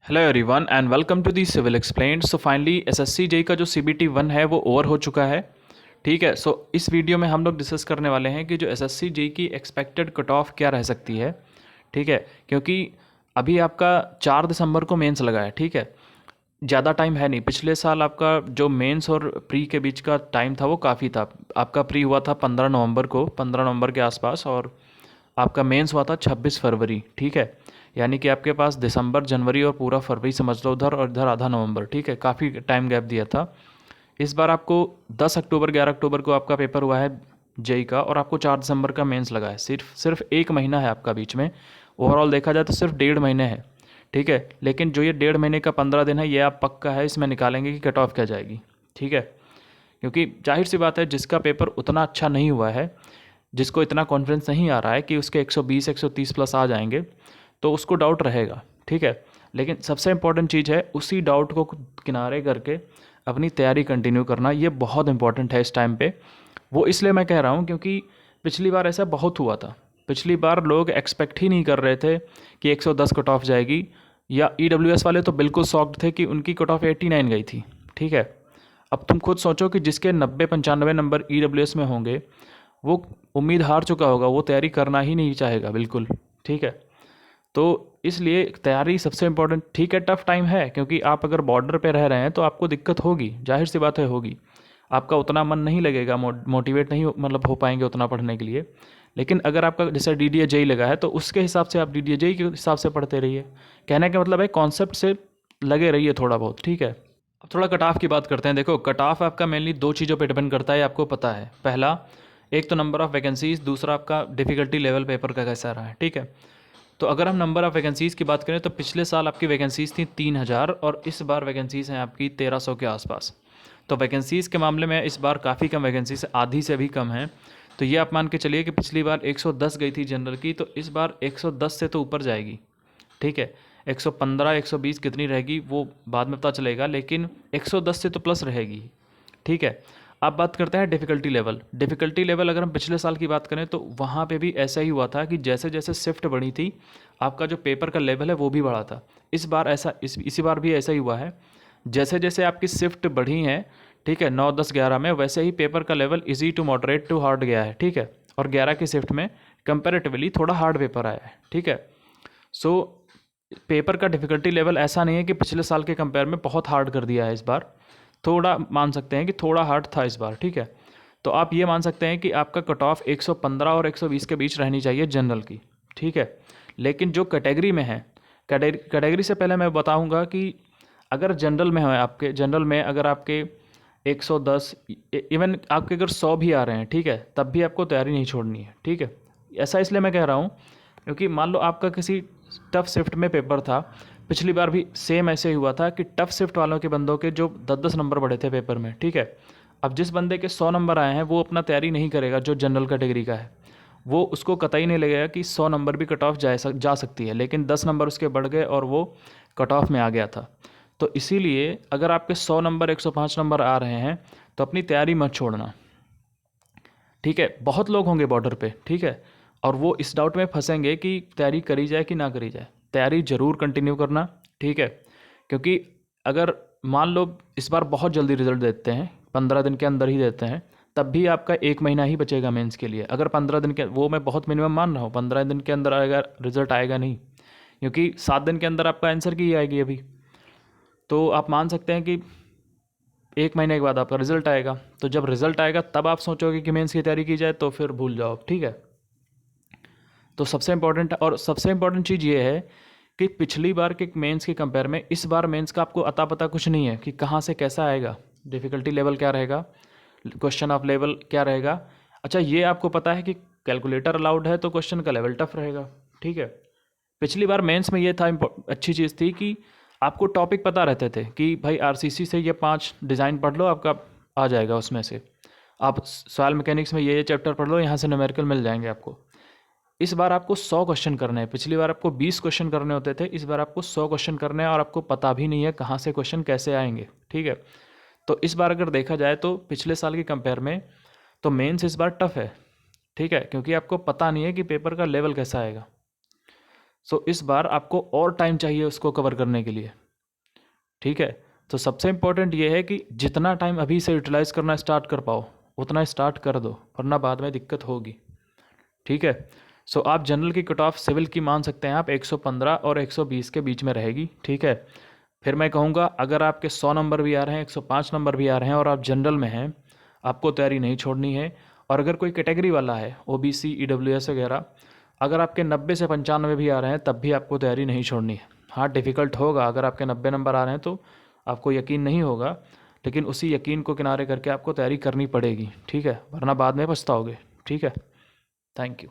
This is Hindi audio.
Hello everyone and welcome to the civil explained. So finally SSC JE का जो सीबीटी 1 है वो ओवर हो चुका है। ठीक है, सो इस वीडियो में हम लोग डिस्कस करने वाले हैं कि जो एसएससी जेई की एक्सपेक्टेड कट ऑफ क्या रह सकती है। ठीक है, क्योंकि अभी आपका 4 दिसंबर को मेंस लगा है। ठीक है, ज़्यादा टाइम है नहीं। पिछले साल आपका जो मेंस और प्री के बीच का टाइम था वो काफ़ी था। आपका प्री हुआ था 15 नवंबर को, 15 नवंबर के आसपास, और आपका मेंस हुआ था 26 फरवरी। ठीक है, यानी कि आपके पास दिसंबर, जनवरी और पूरा फरवरी समझ लो उधर, और इधर आधा नवंबर। ठीक है, काफ़ी टाइम गैप दिया था। इस बार आपको 10 अक्टूबर, 11 अक्टूबर को आपका पेपर हुआ है जेई का, और आपको 4 दिसंबर का मेंस लगा है। सिर्फ सिर्फ 1 महीना है आपका बीच में। ओवरऑल देखा जाए तो सिर्फ 1.5 महीने है। ठीक है, लेकिन जो ये 1.5 महीने का 15 दिन है, ये आप पक्का है इसमें निकालेंगे कि कट ऑफ क्या जाएगी। ठीक है, क्योंकि जाहिर सी बात है, जिसका पेपर उतना अच्छा नहीं हुआ है, जिसको इतना कॉन्फिडेंस नहीं आ रहा है कि उसके 120 130 प्लस आ जाएंगे, तो उसको डाउट रहेगा। ठीक है, लेकिन सबसे इम्पॉर्टेंट चीज़ है उसी डाउट को किनारे करके अपनी तैयारी कंटिन्यू करना। ये बहुत इंपॉर्टेंट है इस टाइम पे। वो इसलिए मैं कह रहा हूँ क्योंकि पिछली बार ऐसा बहुत हुआ था। पिछली बार लोग एक्सपेक्ट ही नहीं कर रहे थे कि 110 कट ऑफ जाएगी, या ईडब्ल्यूएस वाले तो बिल्कुल शॉक्ड थे कि उनकी कट ऑफ 89 गई थी। ठीक है, अब तुम खुद सोचो कि जिसके 90 95 नंबर ईडब्ल्यूएस में होंगे, वो उम्मीद हार चुका होगा, वो तैयारी करना ही नहीं चाहेगा बिल्कुल। ठीक है, तो इसलिए तैयारी सबसे इम्पोर्टेंट। ठीक है, टफ टाइम है क्योंकि आप अगर बॉर्डर पे रह रहे हैं तो आपको दिक्कत होगी, जाहिर सी बात है होगी। आपका उतना मन नहीं लगेगा, मोटिवेट नहीं मतलब हो पाएंगे उतना पढ़ने के लिए। लेकिन अगर आपका जैसे डीडीए जेई लगा है तो उसके हिसाब से आप डीडीए जेई के हिसाब से पढ़ते रहिए। कहने का मतलब है कॉन्सेप्ट से लगे रहिए थोड़ा बहुत। ठीक है, अब थोड़ा कट ऑफ की बात करते हैं। देखो, कट ऑफ आपका मेनली दो चीज़ों पे डिपेंड करता है, आपको पता है। पहला, एक तो नंबर ऑफ़ वैकेंसीज़, दूसरा आपका डिफ़िकल्टी लेवल पेपर का कैसा रहा है। ठीक है, तो अगर हम नंबर ऑफ़ वैकेंसीज़ की बात करें तो पिछले साल आपकी वैकेंसीज़ थी 3000, और इस बार वैकेंसीज़ हैं आपकी 1300 के आसपास। तो वैकेंसीज़ के मामले में इस बार काफ़ी कम वैकेंसीज, आधी से भी कम है। तो ये आप मान के चलिए कि पिछली बार 110 गई थी जनरल की, तो इस बार 110 से तो ऊपर जाएगी। ठीक है, 115 120 कितनी रहेगी वो बाद में पता चलेगा, लेकिन 110 से तो प्लस रहेगी। ठीक है, अब बात करते हैं डिफ़िकल्टी लेवल। डिफ़िकल्टी लेवल अगर हम पिछले साल की बात करें तो वहाँ पे भी ऐसा ही हुआ था कि जैसे जैसे शिफ्ट बढ़ी थी, आपका जो पेपर का लेवल है वो भी बढ़ा था। इस बार ऐसा इसी बार भी ऐसा ही हुआ है। जैसे जैसे आपकी शिफ्ट बढ़ी हैं, ठीक है, 9 10 11 में, वैसे ही पेपर का level easy to moderate to hard गया है। ठीक है, और 11 की शिफ्ट में कंपेरेटिवली थोड़ा हार्ड पेपर आया है। ठीक है, सो पेपर का डिफ़िकल्टी लेवल ऐसा नहीं है कि पिछले साल के कंपेयर में बहुत हार्ड कर दिया है इस बार। थोड़ा मान सकते हैं कि थोड़ा हार्ड था इस बार। ठीक है, तो आप ये मान सकते हैं कि आपका कट ऑफ 115 और 120 के बीच रहनी चाहिए जनरल की। ठीक है, लेकिन जो कैटेगरी में है, कैटेगरी से पहले मैं बताऊंगा कि अगर जनरल में है, आपके जनरल में अगर आपके 110, इवन आपके अगर 100 भी आ रहे हैं, ठीक है, तब भी आपको तैयारी नहीं छोड़नी है। ठीक है, ऐसा इसलिए मैं कह रहा हूँ क्योंकि मान लो आपका किसी टफ शिफ्ट में पेपर था, पिछली बार भी सेम ऐसे ही हुआ था कि टफ शिफ्ट वालों के बंदों के जो 10 10 नंबर बढ़े थे पेपर में। ठीक है, अब जिस बंदे के 100 नंबर आए हैं वो अपना तैयारी नहीं करेगा, जो जनरल कैटेगरी का है, वो उसको कतई नहीं लगेगा कि 100 नंबर भी कट ऑफ जा सकती है, लेकिन 10 नंबर उसके बढ़ गए और वो कट ऑफ में आ गया था। तो इसीलिए अगर आपके 100 नंबर 105 नंबर आ रहे हैं तो अपनी तैयारी मत छोड़ना। ठीक है, बहुत लोग होंगे बॉर्डर पे। ठीक है, और वो इस डाउट में फंसेंगे कि तैयारी करी जाए कि ना करी जाए। तैयारी ज़रूर कंटिन्यू करना। ठीक है, क्योंकि अगर मान लो इस बार बहुत जल्दी रिजल्ट देते हैं, 15 दिन के अंदर ही देते हैं, तब भी आपका 1 महीना ही बचेगा मेंस के लिए। अगर 15 दिन के, वो मैं बहुत मिनिमम मान रहा हूँ, 15 दिन के अंदर आएगा रिजल्ट, आएगा नहीं, क्योंकि 7 दिन के अंदर आपका आंसर की आएगी अभी। तो आप मान सकते हैं कि 1 महीने के बाद आपका रिजल्ट आएगा। तो जब रिजल्ट आएगा तब आप सोचोगे कि मेंस की तैयारी की जाए, तो फिर भूल जाओ। ठीक है, तो सबसे इम्पोर्टेंट, और सबसे इम्पोर्टेंट चीज़ ये है कि पिछली बार के मेंस के कंपेयर में इस बार मेंस का आपको अता पता कुछ नहीं है कि कहाँ से कैसा आएगा, डिफ़िकल्टी लेवल क्या रहेगा, क्वेश्चन ऑफ लेवल क्या रहेगा। अच्छा, ये आपको पता है कि कैलकुलेटर अलाउड है तो क्वेश्चन का लेवल टफ रहेगा। ठीक है, पिछली बार मेंस में ये था, अच्छी चीज़ थी कि आपको टॉपिक पता रहते थे कि भाई आरसीसी से ये 5 डिज़ाइन पढ़ लो, आपका आ जाएगा उसमें से। आप सॉइल मैकेनिक्स में ये चैप्टर पढ़ लो, यहाँ से न्यूमेरिकल मिल जाएंगे आपको। इस बार आपको 100 क्वेश्चन करने हैं। पिछली बार आपको 20 क्वेश्चन करने होते थे, इस बार आपको 100 क्वेश्चन करने हैं, और आपको पता भी नहीं है कहाँ से क्वेश्चन कैसे आएंगे। ठीक है, तो इस बार अगर देखा जाए तो पिछले साल के कंपेयर में तो मेंस इस बार टफ है। ठीक है, क्योंकि आपको पता नहीं है कि पेपर का लेवल कैसा आएगा। सो इस बार आपको और टाइम चाहिए उसको कवर करने के लिए, ठीक है। तो सबसे इम्पोर्टेंट ये है कि जितना टाइम अभी से यूटिलाइज़ करना स्टार्ट कर पाओ उतना स्टार्ट कर दो, वरना बाद में दिक्कत होगी, ठीक है। सो आप जनरल की कट ऑफ सिविल की मान सकते हैं आप 115 और 120 के बीच में रहेगी, ठीक है। फिर मैं कहूँगा अगर आपके 100 नंबर भी आ रहे हैं, 105 नंबर भी आ रहे हैं और आप जनरल में हैं, आपको तैयारी नहीं छोड़नी है। और अगर कोई कैटेगरी वाला है OBC EWS वगैरह, अगर आपके 90 से 95 भी आ रहे हैं तब भी आपको तैयारी नहीं छोड़नी है। हाँ डिफ़िकल्ट होगा, अगर आपके 90 नंबर आ रहे हैं तो आपको यकीन नहीं होगा, लेकिन उसी यकीन को किनारे करके आपको तैयारी करनी पड़ेगी, ठीक है, वरना बाद में पछताओगे, ठीक है। Thank you.